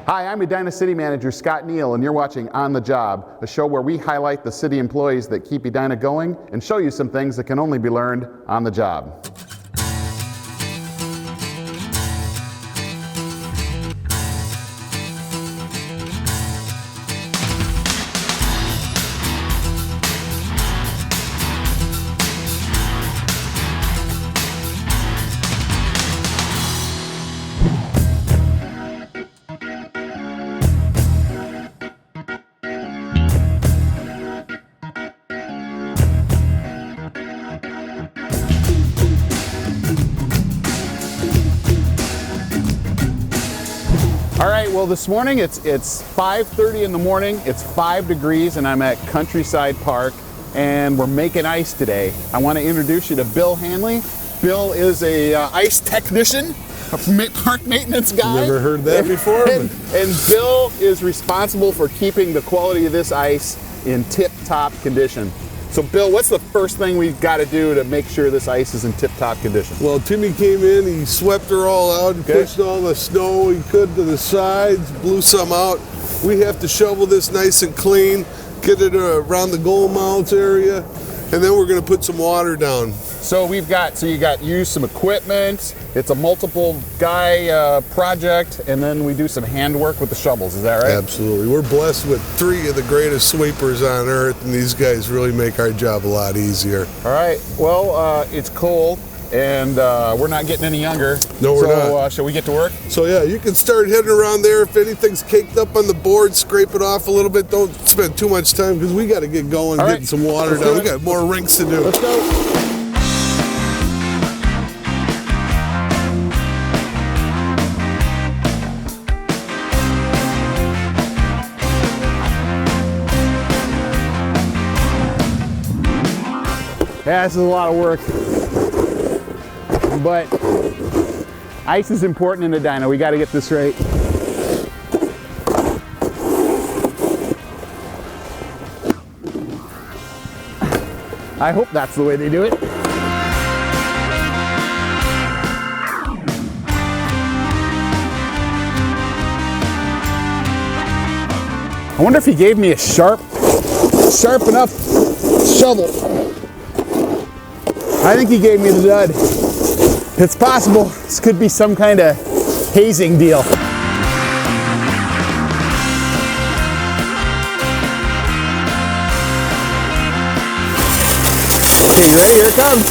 Hi, I'm Edina City Manager Scott Neal, and you're watching On the Job, a show where we highlight the city employees that keep Edina going and show you some things that can only be learned on the job. All right, well this morning it's 5:30 in the morning, it's 5 degrees and I'm at Countryside Park and we're making ice today. I want to introduce you to Bill Hanley. Bill is a ice technician, a park maintenance guy. Never heard that before. And Bill is responsible for keeping the quality of this ice in tip-top condition. So Bill, what's the first thing we've got to do to make sure this ice is in tip-top condition? Well, Timmy came in, he swept her all out, pushed all the snow he could to the sides, blew some out. We have to shovel this nice and clean, get it around the goal mounts area, and then we're going to put some water down. So you use some equipment, it's a multiple guy project, and then we do some handwork with the shovels, is that right? Absolutely. We're blessed with 3 of the greatest sweepers on earth, and these guys really make our job a lot easier. All right, well, it's cold, and we're not getting any younger. No, we're not. Shall we get to work? So yeah, you can start heading around there. If anything's caked up on the board, scrape it off a little bit. Don't spend too much time, because we got to get going, getting some water down. We got more rinks to do. Let's go. Yeah, this is a lot of work, but ice is important in Edina. We got to get this right. I hope that's the way they do it. I wonder if he gave me a sharp enough shovel. I think he gave me the dud. It's possible this could be some kind of hazing deal. Okay, you ready? Here it comes.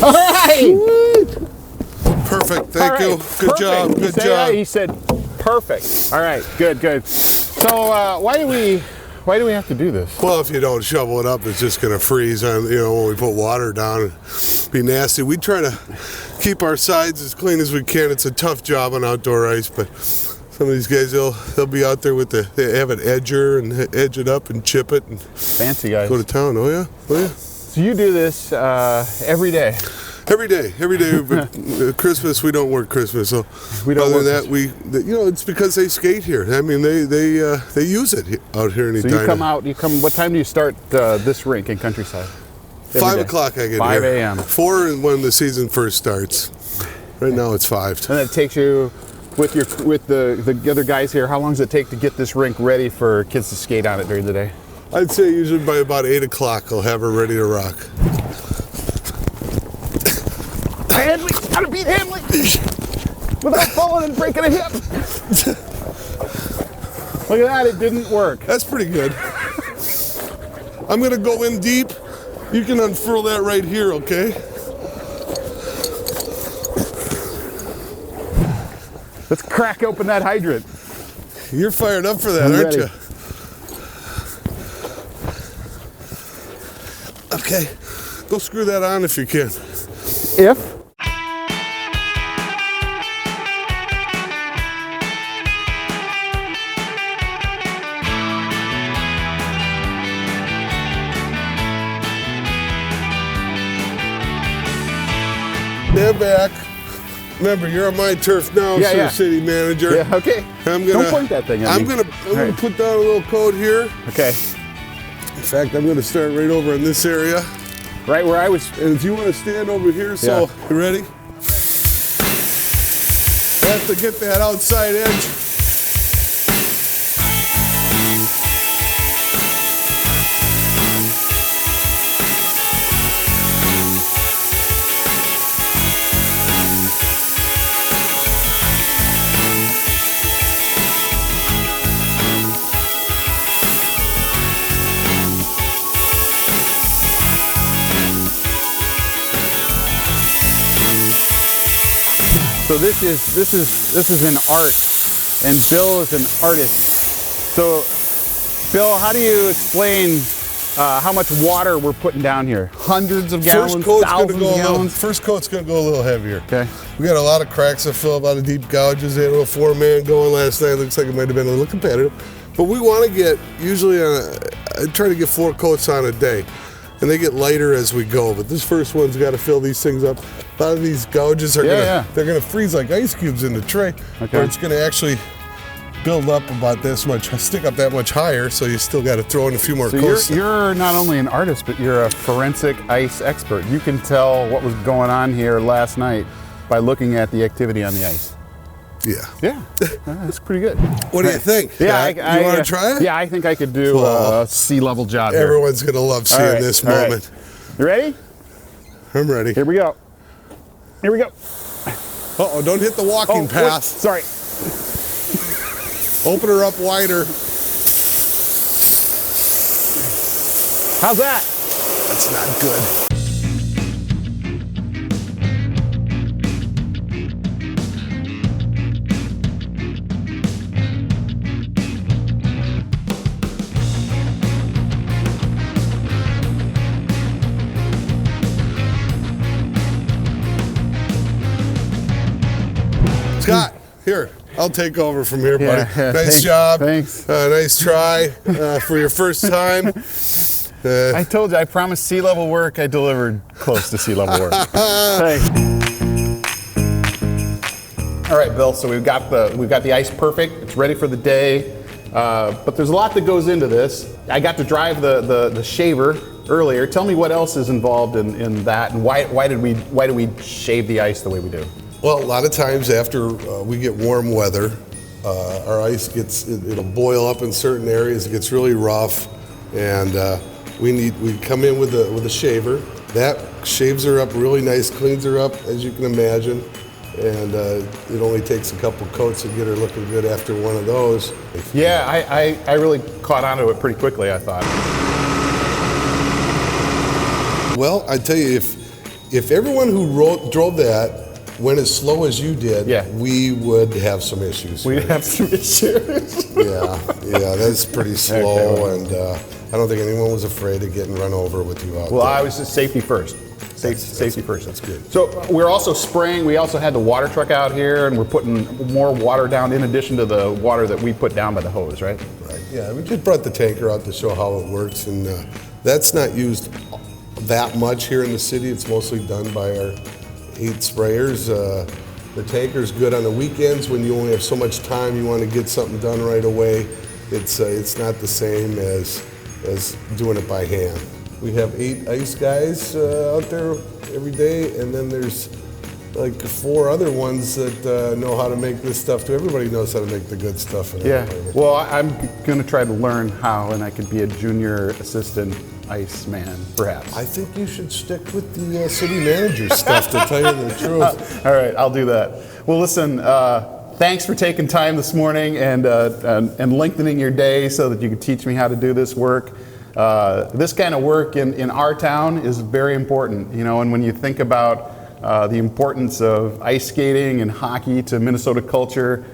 All right. Perfect. Thank you. Good job. Good job. He said perfect. All right. Good. So why do we have to do this? Well, if you don't shovel it up, it's just going to freeze on, when we put water down. It'd be nasty. We try to keep our sides as clean as we can. It's a tough job on outdoor ice, but some of these guys, they'll be out there they have an edger and edge it up and chip it. And fancy guys. Go to town. Oh yeah. So you do this every day? Every day. But Christmas, we don't work Christmas. So we don't. Other than that, it's because they skate here. I mean, they use it out here in Edina. So you come. What time do you start this rink in Countryside? 5 o'clock I get 5 here. 5 a.m. 4 when the season first starts. Right now it's 5. And it takes you with the other guys here. How long does it take to get this rink ready for kids to skate on it during the day? I'd say usually by about 8 o'clock I'll have her ready to rock. Hanley, gotta beat Hanley without falling and breaking a hip. Look at that, it didn't work. That's pretty good. I'm gonna go in deep. You can unfurl that right here, okay? Let's crack open that hydrant. You're fired up for that, aren't you? Okay, go screw that on if you can. If? Stand back. Remember, you're on my turf now, City Manager. Yeah, okay. Don't point that thing at me. I'm gonna put down a little code here. Okay. In fact, I'm gonna start right over in this area. Right where I was. And if you want to stand over here, so you ready? That's to get that outside edge. So this is an art, and Bill is an artist. So, Bill, how do you explain how much water we're putting down here? Hundreds of gallons, thousands of gallons? First coat's gonna go a little heavier. Okay. We got a lot of cracks that fill, a lot of deep gouges. They had a little 4-man going last night. Looks like it might have been a little competitive. But we want to get, usually I try to get 4 coats on a day. And they get lighter as we go. But this first one's got to fill these things up. A lot of these gouges are they're gonna freeze like ice cubes in the tray. Okay. Or it's gonna actually build up about this much, stick up that much higher, so you still got to throw in a few more coats. So you're not only an artist, but you're a forensic ice expert. You can tell what was going on here last night by looking at the activity on the ice. Yeah. Yeah, that's pretty good. What do you think? Yeah, you want to try it? Yeah, I think I could do a sea-level job here. Everyone's gonna love seeing this moment. You ready? I'm ready. Here we go. Here we go. Uh-oh, don't hit the walking path. Sorry. Open her up wider. How's that? That's not good. Scott, here, I'll take over from here, buddy. Yeah, nice job. Thanks. Nice try for your first time. I told you, I promised sea level work. I delivered close to sea level work. Thanks. All right, Bill. So we've got the ice perfect. It's ready for the day. But there's a lot that goes into this. I got to drive the shaver earlier. Tell me what else is involved in that, and why do we shave the ice the way we do? Well, a lot of times after we get warm weather, our ice it'll boil up in certain areas. It gets really rough, and we come in with a shaver. That shaves her up really nice, cleans her up, as you can imagine. And it only takes a couple coats to get her looking good after one of those. Yeah, I really caught onto it pretty quickly, I thought. Well, I tell you, if everyone who drove that went as slow as you did, we would have some issues. We'd have some issues. yeah, that's pretty slow, and I don't think anyone was afraid of getting run over with you out there. Well, I was just safety first. Safety first. That's good. So we're also spraying. We also had the water truck out here, and we're putting more water down in addition to the water that we put down by the hose, right? Right. Yeah, we just brought the tanker out to show how it works, and that's not used that much here in the city. It's mostly done by our 8 sprayers. The tanker's good on the weekends when you only have so much time. You want to get something done right away. It's not the same as doing it by hand. We have 8 ice guys out there every day, and then there's like 4 other ones that know how to make this stuff too. Everybody knows how to make the good stuff. Well, I'm going to try to learn how, and I could be a junior assistant ice man, perhaps. I think you should stick with the city manager stuff, to tell you the truth. All right, I'll do that. Well, listen, thanks for taking time this morning and lengthening your day so that you could teach me how to do this work. This kind of work in our town is very important, and when you think about the importance of ice skating and hockey to Minnesota culture,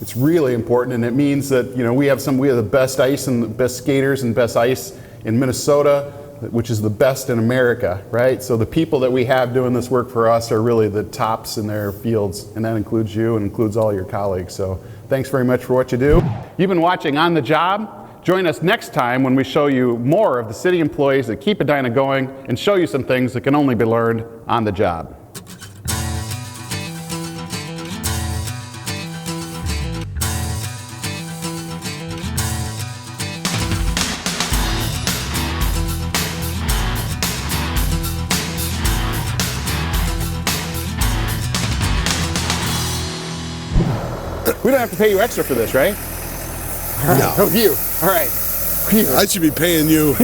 it's really important, and it means that we have the best ice and the best skaters and best ice in Minnesota, which is the best in America, right? So the people that we have doing this work for us are really the tops in their fields, and that includes you and includes all your colleagues. So thanks very much for what you do. You've been watching On the Job. Join us next time when we show you more of the city employees that keep Edina going and show you some things that can only be learned on the job. We don't have to pay you extra for this, right? No. Oh, you. All right. Phew. I should be paying you.